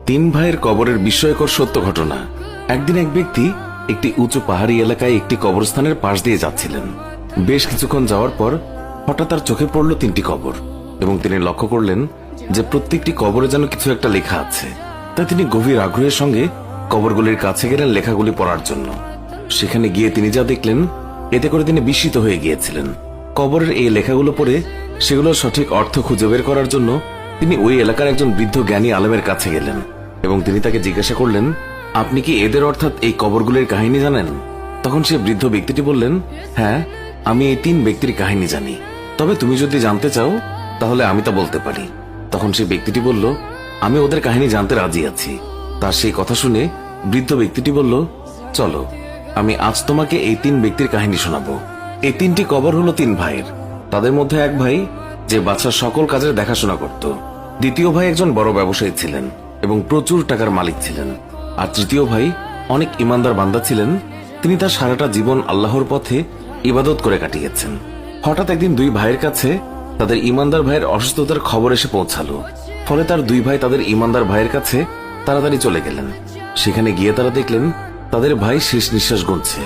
তিন ভাইয়ের কবরের বিস্ময়কর সত্য ঘটনা। একদিন এক ব্যক্তি একটি উঁচু পাহাড়ি এলাকায় একটি কবরস্থানের পাশ দিয়ে যাচ্ছিলেন। বেশ কিছুক্ষণ যাওয়ার পর হঠাৎ তার চোখে পড়ল তিনটি কবর এবং তিনি লক্ষ্য করলেন যে প্রত্যেকটি কবরে যেন কিছু একটা লেখা আছে। তাই তিনি গভীর আগ্রহের সঙ্গে কবরগুলির কাছে গেলেন লেখাগুলি পড়ার জন্য। সেখানে গিয়ে তিনি যা দেখলেন এতে করে তিনি বিস্মিত হয়ে গিয়েছিলেন। কবরের এই লেখাগুলো পড়ে সেগুলোর সঠিক অর্থ খুঁজে বের করার জন্য তিনি ওই এলাকার একজন বৃদ্ধ জ্ঞানী আলেমের কাছে গেলেন এবং তিনি তাকে জিজ্ঞাসা করলেন, আপনি কি এদের অর্থাৎ এই কবরগুলির কাহিনী জানেন? তখন সে বৃদ্ধ ব্যক্তিটি বললেন, হ্যাঁ, আমি এই তিন ব্যক্তির কাহিনী জানি, তবে তুমি যদি জানতে চাও তাহলে আমি তা বলতে পারি। তখন সে ব্যক্তিটি বলল, আমি ওদের কাহিনী জানতে রাজি আছি। তার সেই কথা শুনে বৃদ্ধ ব্যক্তিটি বলল, চলো আমি আজ তোমাকে এই তিন ব্যক্তির কাহিনী শোনাবো। এই তিনটি কবর হলো তিন ভাইয়ের। তাদের মধ্যে এক ভাই যে বাদশার সকল কাজের দেখাশোনা করত, দ্বিতীয় ভাই একজন বড় ব্যবসায়ী ছিলেন এবং প্রচুর টাকার মালিক ছিলেন, আর তৃতীয় ভাই অনেক ইমানদার বান্দা ছিলেন। তিনি তার সারাটা জীবন আল্লাহর পথে ইবাদত করে কাটিয়েছেন। হঠাৎ একদিন দুই ভাইয়ের কাছে তাদের ইমানদার ভাইয়ের অসুস্থতার খবর এসে পৌঁছালো। ফলে তার দুই ভাই তাদের ইমানদার ভাইয়ের কাছে তাড়াতাড়ি চলে গেলেন। সেখানে গিয়ে তারা দেখলেন তাদের ভাই শেষ নিঃশ্বাস গুনছে।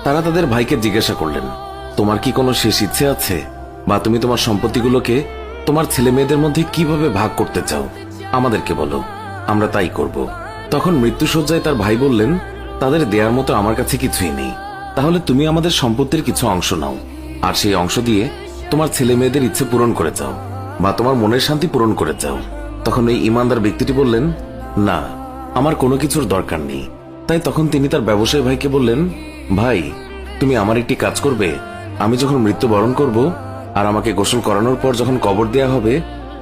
তারা তাদের ভাইকে জিজ্ঞাসা করলেন, তোমার কি কোনো শেষ ইচ্ছে আছে, বা তুমি তোমার সম্পত্তিগুলোকে তোমার ছেলে মেয়েদের মধ্যে কিভাবে ভাগ করতে চাও? আমাদেরকে বলো, আমরা তাই করব। তখন মৃত্যুশয্যায় তার ভাই বললেন, তাদের দেওয়ার মতো আমার কাছে কিছুই নেই, তাহলে তুমি আমাদের সম্পত্তির কিছু অংশ নাও, আর সেই অংশ দিয়ে তোমার ছেলে মেয়েদের ইচ্ছে পূরণ করে যাও, বা তোমার মনের শান্তি পূরণ করে যাও। তখন এই ইমানদার ব্যক্তিটি বললেন, না, আমার কোনো কিছুর দরকার নেই। তাই তখন তিনি তার ব্যবসায়ী ভাইকে বললেন, ভাই, তুমি আমার একটি কাজ করবে। আমি যখন মৃত্যুবরণ করব আর আমাকে গোসল করানোর পর যখন কবর দেয়া হবে,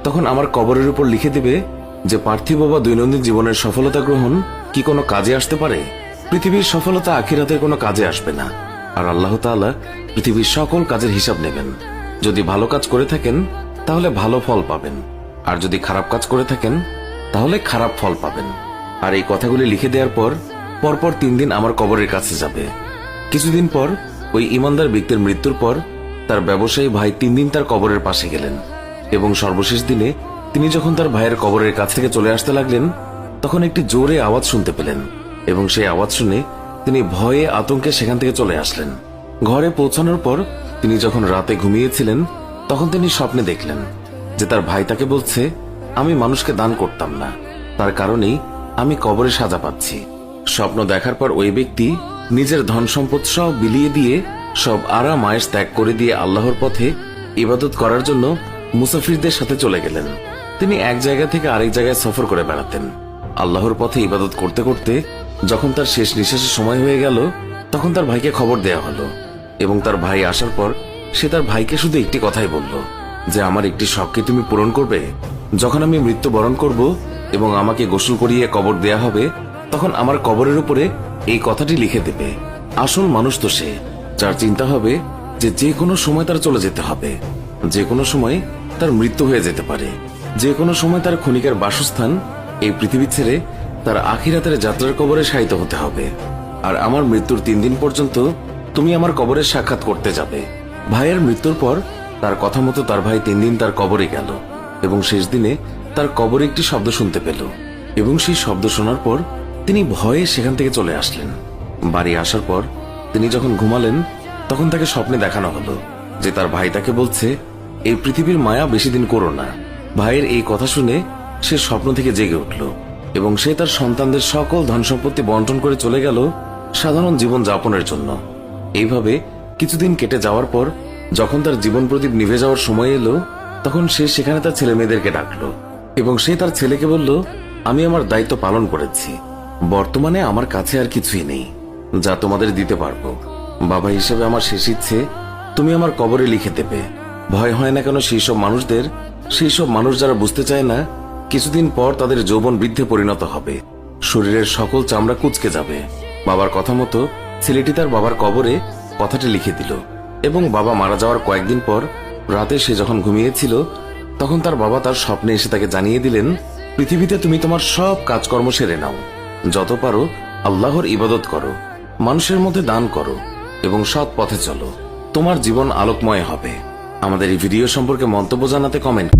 তখন আমার কবরের উপর লিখে দিবে যে পার্থিব বা দৈনন্দিন জীবনের সফলতা গ্রহণ কি কোনো কাজে আসতে পারে? পৃথিবীর সফলতা আখিরাতের কোনো কাজে আসবে না, আর আল্লাহ তাআলা পৃথিবীর সকল কাজের হিসাব নেবেন। যদি ভালো কাজ করে থাকেন তাহলে ভালো ফল পাবেন, আর যদি খারাপ কাজ করে থাকেন তাহলে খারাপ ফল পাবেন। আর এই কথাগুলি লিখে দেওয়ার পর পরপর 3 দিন আমার কবরের কাছে যাবে। কিছুদিন পর ওই ইমানদার ব্যক্তির মৃত্যুর পর তার ব্যবসায়ী ভাই 3 দিন তার কবরের পাশে গেলেন, এবং সর্বশেষ দিনে তিনি যখন তার ভাইয়ের কবরের কাছ থেকে চলে আসতে লাগলেন, তখন একটি জোরে আওয়াজ শুনতে পেলেন, এবং সেই আওয়াজ শুনে তিনি ভয়ে আতঙ্কে সেখান থেকে চলে আসলেন। ঘরে পৌঁছানোর পর তিনি যখন রাতে ঘুমিয়েছিলেন, তখন তিনি স্বপ্নে দেখলেন যে তার ভাই তাকে বলছে, আমি মানুষকে দান করতাম না, তার কারণেই আমি কবরে সাজা পাচ্ছি। স্বপ্ন দেখার পর ওই ব্যক্তি নিজের ধন সম্পদ সব বিলিয়ে দিয়ে, সব আরাম আয়েশ ত্যাগ করে দিয়ে আল্লাহর পথে ইবাদত করার জন্য মুসাফিরদের সাথে চলে গেলেন। তিনি এক জায়গা থেকে আরেক জায়গায় সফর করে বেড়াতেন। আল্লাহর পথে ইবাদত করতে করতে যখন তার শেষ নিঃশ্বাসের সময় হয়ে গেল, তখন তার ভাইকে খবর দেয়া হলো, এবং তার ভাই আসার পর সে তার ভাইকে শুধু একটি কথাই বলল, যে আমার একটি শখকে তুমি পূরণ করবে? যখন আমি মৃত্যুবরণ করব এবং আমাকে গোসল করিয়ে কবর দেয়া হবে, তখন আমার কবরের উপরে এই কথাটি লিখে দেবে। আসল মানুষ তো সে, যার চিন্তা হবে যে যে কোনো সময় তার চলে যেতে হবে, যে কোনো সময় তার মৃত্যু হয়ে যেতে পারে, যে কোনো সময় তার ক্ষণিকের বাসস্থান এই পৃথিবী ছেড়ে তার আখিরাতের যাত্রার কবরে শায়িত হতে হবে। আর আমার মৃত্যুর 3 দিন পর্যন্ত তুমি আমার কবরের সাক্ষাৎ করতে যাবে। ভাইয়ের মৃত্যুর পর তার কথা মতো তার ভাই 3 দিন তার কবরে গেল, এবং শেষ দিনে তার কবরে একটি শব্দ শুনতে পেল, এবং সেই শব্দ শোনার পর তিনি ভয়ে সেখান থেকে চলে আসলেন। বাড়ি আসার পর তিনি যখন ঘুমালেন, তখন তাকে স্বপ্নে দেখানো হলো যে তার ভাই তাকে বলছে, এই পৃথিবীর মায়া বেশি দিন করো না। ভাইয়ের এই কথা শুনে সে স্বপ্ন থেকে জেগে উঠল, এবং সে তার সন্তানদের সকল ধন সম্পত্তি বন্টন করে চলে গেল সাধারণ জীবন যাপনের জন্য। এইভাবে কিছুদিন কেটে যাওয়ার পর যখন তার জীবন প্রদীপ নিভে যাওয়ার সময় এলো, তখন সে সেখানে তার ছেলে মেয়েদেরকে ডাকলো, এবং সে তার ছেলেকে বলল, আমি আমার দায়িত্ব পালন করেছি, বর্তমানে আমার কাছে আর কিছুই নেই যা তোমাদের দিতে পারবো। বাবা হিসেবে আমার শেষ ইচ্ছে তুমি আমার কবরে লিখে দেবে। ভয় হয় না কেন সেই সব মানুষদের, সেই সব মানুষ যারা বুঝতে চায় না কিছুদিন পর তাদের যৌবন বৃদ্ধে পরিণত হবে, শরীরের সকল চামড়া কুঁচকে যাবে। বাবার কথা মতো ছেলেটি তার বাবার কবরে কথাটি লিখে দিল, এবং বাবা মারা যাওয়ার কয়েকদিন পর রাতে সে যখন ঘুমিয়েছিল, তখন তার বাবা তার স্বপ্নে এসে তাকে জানিয়ে দিলেন, পৃথিবীতে তুমি তোমার সব কাজকর্ম সেরে নাও, যত পারো আল্লাহর ইবাদত করো, মানুষের মধ্যে দান করো, এবং সৎ পথে চলো, তোমার জীবন আলোকময় হবে। আমাদের এই ভিডিও সম্পর্কে মন্তব্য জানাতে কমেন্ট